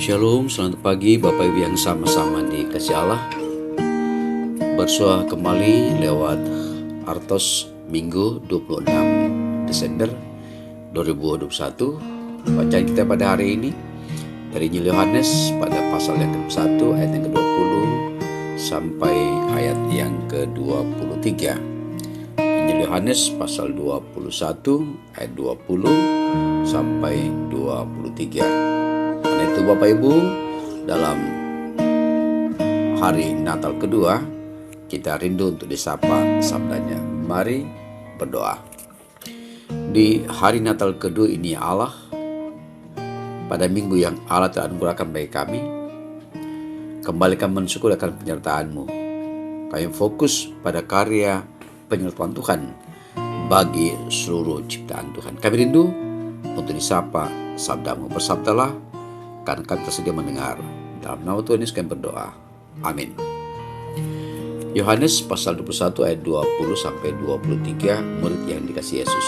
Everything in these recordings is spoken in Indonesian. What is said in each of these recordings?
Shalom, selamat pagi Bapak Ibu yang sama-sama dikasih Allah. Bersua kembali lewat Artos Minggu 26 Desember 2021. Bacaan kita pada hari ini dari Injil Yohanes pada pasal yang ke-1 ayat yang ke-20 sampai ayat yang ke-23. Injil Yohanes pasal 21 ayat 20 sampai 23. Karena itu Bapak Ibu, dalam hari Natal kedua, kita rindu untuk disapa sabdanya. Mari berdoa. Di hari Natal kedua ini Allah, pada minggu yang Allah telah anugerahkan bagi kami, kembalikan mensyukur akan penyertaan-Mu. Kami fokus pada karya penyertaan Tuhan bagi seluruh ciptaan Tuhan. Kami rindu untuk disapa sabda-Mu. Bersabdalah, karena kami tersedia mendengar. Dalam nama Tuhan Yesus kami berdoa. Amin. Yohanes pasal 21 ayat 20 sampai 23, murid yang dikasihi Yesus.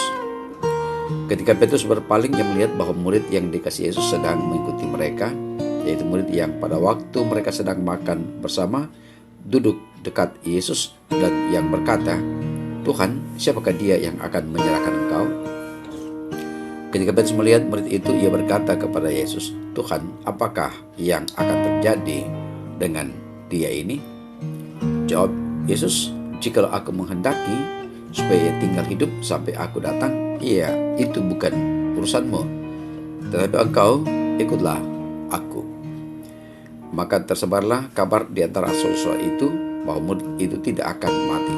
Ketika Petrus berpaling, ia melihat bahwa murid yang dikasihi Yesus sedang mengikuti mereka, yaitu murid yang pada waktu mereka sedang makan bersama, duduk dekat Yesus dan yang berkata, "Tuhan, siapakah dia yang akan menyerahkan Engkau?" Ketika Petrus melihat murid itu, ia berkata kepada Yesus, "Tuhan, apakah yang akan terjadi dengan dia ini?" Jawab Yesus, "Jikalau aku menghendaki supaya ia tinggal hidup sampai aku datang, iya, itu bukan urusanmu. Tetapi engkau ikutlah aku." Maka tersebarlah kabar di antara saudara itu bahwa murid itu tidak akan mati.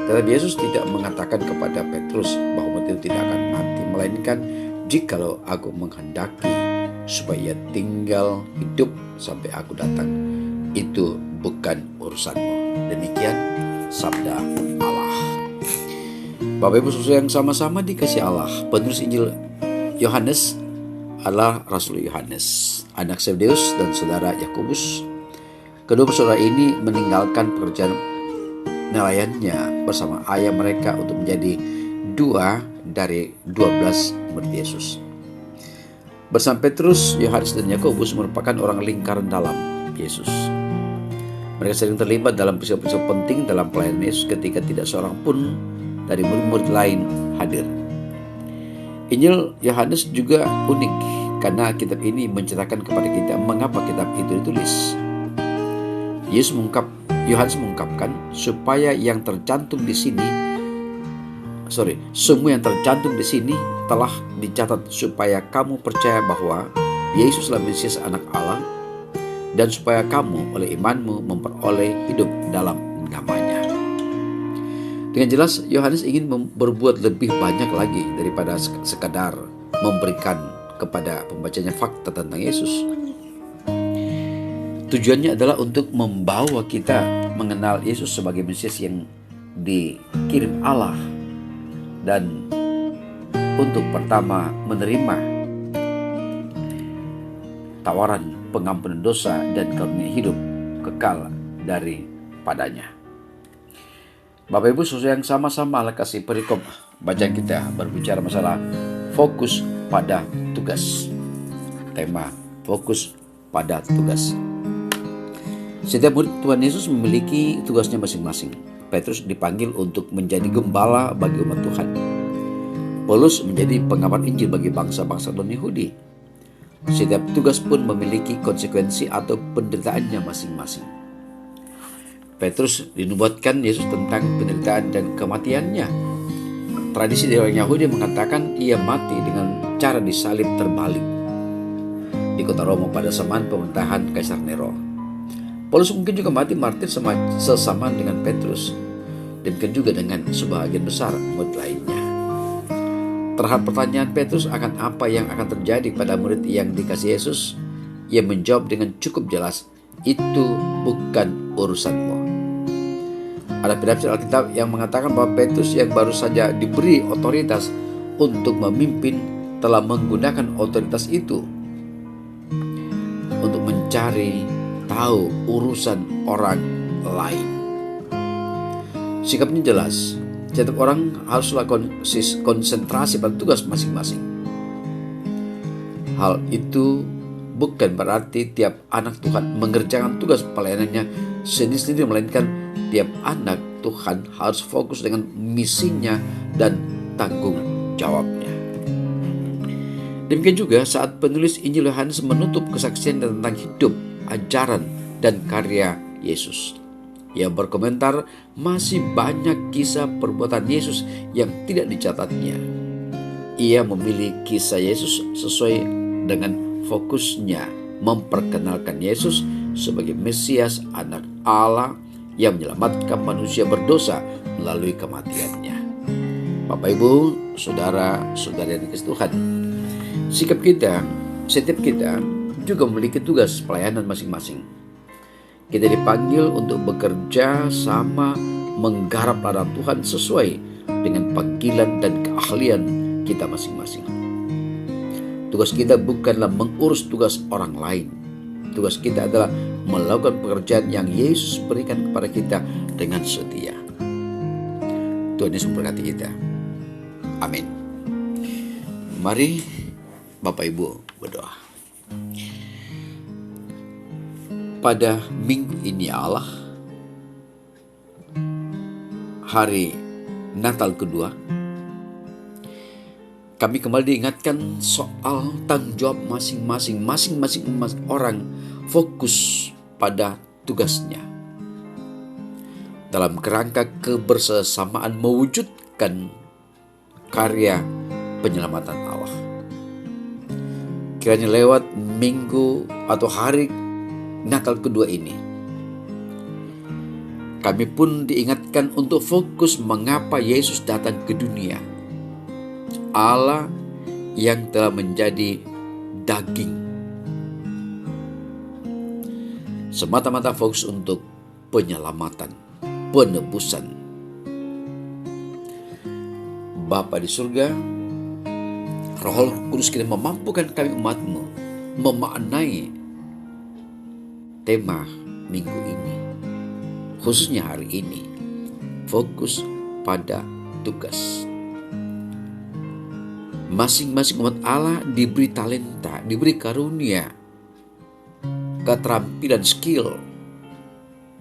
Tetapi Yesus tidak mengatakan kepada Petrus bahwa murid itu tidak akan mati, melainkan, "Jikalau aku menghendaki supaya ia tinggal hidup sampai aku datang, itu bukan urusanmu." Demikian sabda Allah. Bapak Ibu saudara yang sama-sama dikasih Allah, penulis Injil Yohanes adalah Rasul Yohanes, anak Zebedeus dan saudara Yakobus. Kedua saudara ini meninggalkan pekerjaan nelayannya bersama ayah mereka untuk menjadi dua dari 12 murid Yesus. Bersama Petrus, Yohanes dan Yakobus merupakan orang lingkaran dalam Yesus. Mereka sering terlibat dalam peristiwa-peristiwa penting dalam pelayanan Yesus ketika tidak seorang pun dari murid-murid lain hadir. Injil Yohanes juga unik karena kitab ini menceritakan kepada kita mengapa kitab itu ditulis. Yohanes mengungkapkan supaya yang tercantum di sini semua yang tercantum di sini telah dicatat supaya kamu percaya bahwa Yesuslah Mesias Anak Allah, dan supaya kamu oleh imanmu memperoleh hidup dalam namanya. Dengan jelas Yohanes ingin berbuat lebih banyak lagi daripada sekadar memberikan kepada pembacanya fakta tentang Yesus. Tujuannya adalah untuk membawa kita mengenal Yesus sebagai Mesias yang dikirim Allah, dan untuk pertama menerima tawaran pengampunan dosa dan karunia hidup kekal daripadanya. Bapak Ibu saudara yang sama-sama Allah kasih, perikop bacaan kita berbicara masalah fokus pada tugas. Tema fokus pada tugas. Setiap murid Tuhan Yesus memiliki tugasnya masing-masing. Petrus dipanggil untuk menjadi gembala bagi umat Tuhan. Paulus menjadi pengabar Injil bagi bangsa-bangsa non-Yahudi. Setiap tugas pun memiliki konsekuensi atau penderitaannya masing-masing. Petrus dinubuatkan Yesus tentang penderitaan dan kematiannya. Tradisi dari orang Yahudi mengatakan ia mati dengan cara disalib terbalik di kota Roma pada zaman pemerintahan Kaisar Nero. Paulus mungkin juga mati martir sesama dengan Petrus, dan juga dengan sebagian besar murid lainnya. Terhadap pertanyaan Petrus akan apa yang akan terjadi pada murid yang dikasihi Yesus, ia menjawab dengan cukup jelas, "Itu bukan urusanmu." Ada penafsir Alkitab yang mengatakan bahwa Petrus yang baru saja diberi otoritas untuk memimpin telah menggunakan otoritas itu untuk mencari tahu urusan orang lain. Sikapnya jelas, setiap orang haruslah konsentrasi pada tugas masing-masing. Hal itu bukan berarti tiap anak Tuhan mengerjakan tugas pelayanannya sendiri-sendiri, melainkan tiap anak Tuhan harus fokus dengan misinya dan tanggung jawabnya. Demikian juga saat penulis Injil Yohanes menutup kesaksian tentang hidup, ajaran, dan karya Yesus. Ia berkomentar, masih banyak kisah perbuatan Yesus yang tidak dicatatnya. Ia memilih kisah Yesus sesuai dengan fokusnya memperkenalkan Yesus sebagai Mesias, anak Allah yang menyelamatkan manusia berdosa melalui kematiannya. Bapak, Ibu, saudara-saudari yang dikasihi Tuhan, setiap kita juga memiliki tugas pelayanan masing-masing. Kita dipanggil untuk bekerja sama menggarap ladang Tuhan sesuai dengan panggilan dan keahlian kita masing-masing. Tugas kita bukanlah mengurus tugas orang lain. Tugas kita adalah melakukan pekerjaan yang Yesus berikan kepada kita dengan setia. Tuhan Yesus memberkati kita. Amin. Mari Bapak Ibu berdoa. Pada minggu ini Allah, hari Natal kedua, kami kembali diingatkan soal tanggung jawab masing-masing orang fokus pada tugasnya dalam kerangka kebersamaan mewujudkan karya penyelamatan Allah. Kiranya lewat minggu atau hari Natal kedua ini, kami pun diingatkan untuk fokus mengapa Yesus datang ke dunia. Allah yang telah menjadi daging, semata-mata fokus untuk penyelamatan, penebusan. Bapa di surga, Roh Kudus kini memampukan kami umat-Mu memaknai tema minggu ini, khususnya hari ini, fokus pada tugas. Masing-masing umat Allah diberi talenta, diberi karunia, keterampilan, skill,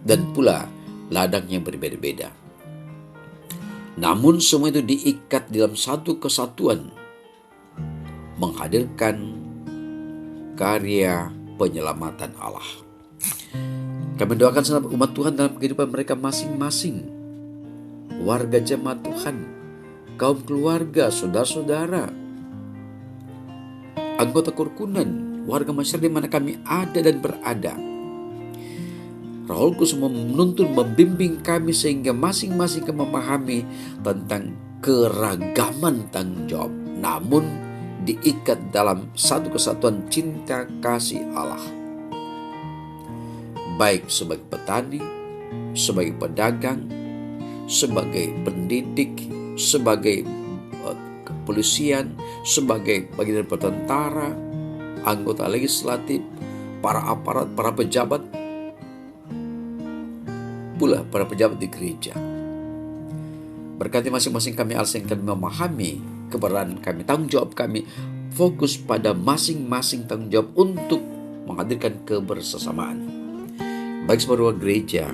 dan pula ladang yang berbeda-beda. Namun semua itu diikat dalam satu kesatuan, menghadirkan karya penyelamatan Allah. Kami doakan segenap umat Tuhan dalam kehidupan mereka masing-masing, warga jemaat Tuhan, kaum keluarga, saudara-saudara, anggota kerukunan, warga masyarakat di mana kami ada dan berada. Roh Kudus menuntun, membimbing kami sehingga masing-masing memahami tentang keragaman tanggung jawab, namun diikat dalam satu kesatuan cinta kasih Allah. Baik sebagai petani, sebagai pedagang, sebagai pendidik, sebagai kepolisian, sebagai bagian dari tentara, anggota legislatif, para aparat, para pejabat, pula para pejabat di gereja. Berkati masing-masing kami Allah sehingga kami memahami keberadaan kami, tanggung jawab kami, fokus pada masing-masing tanggung jawab untuk menghadirkan kebersamaan, baik sebagai warga gereja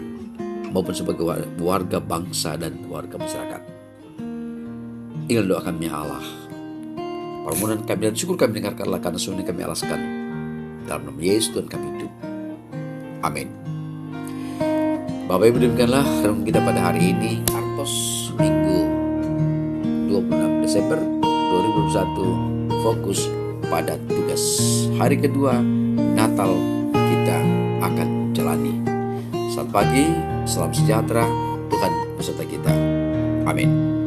maupun sebagai warga bangsa dan warga masyarakat. Inilah doa kami ya Allah. Permohonan kami dan syukur kami dengarkanlah karena semua kami alaskan dalam nama Yesus Tuhan kami hidup. Amin. Bapak Ibu, demikianlah renungan kita pada hari ini, Artos Minggu 26 Desember 2021, fokus pada tugas. Hari kedua Natal kita akan jalani. Selamat pagi, salam sejahtera, Tuhan beserta kita. Amin.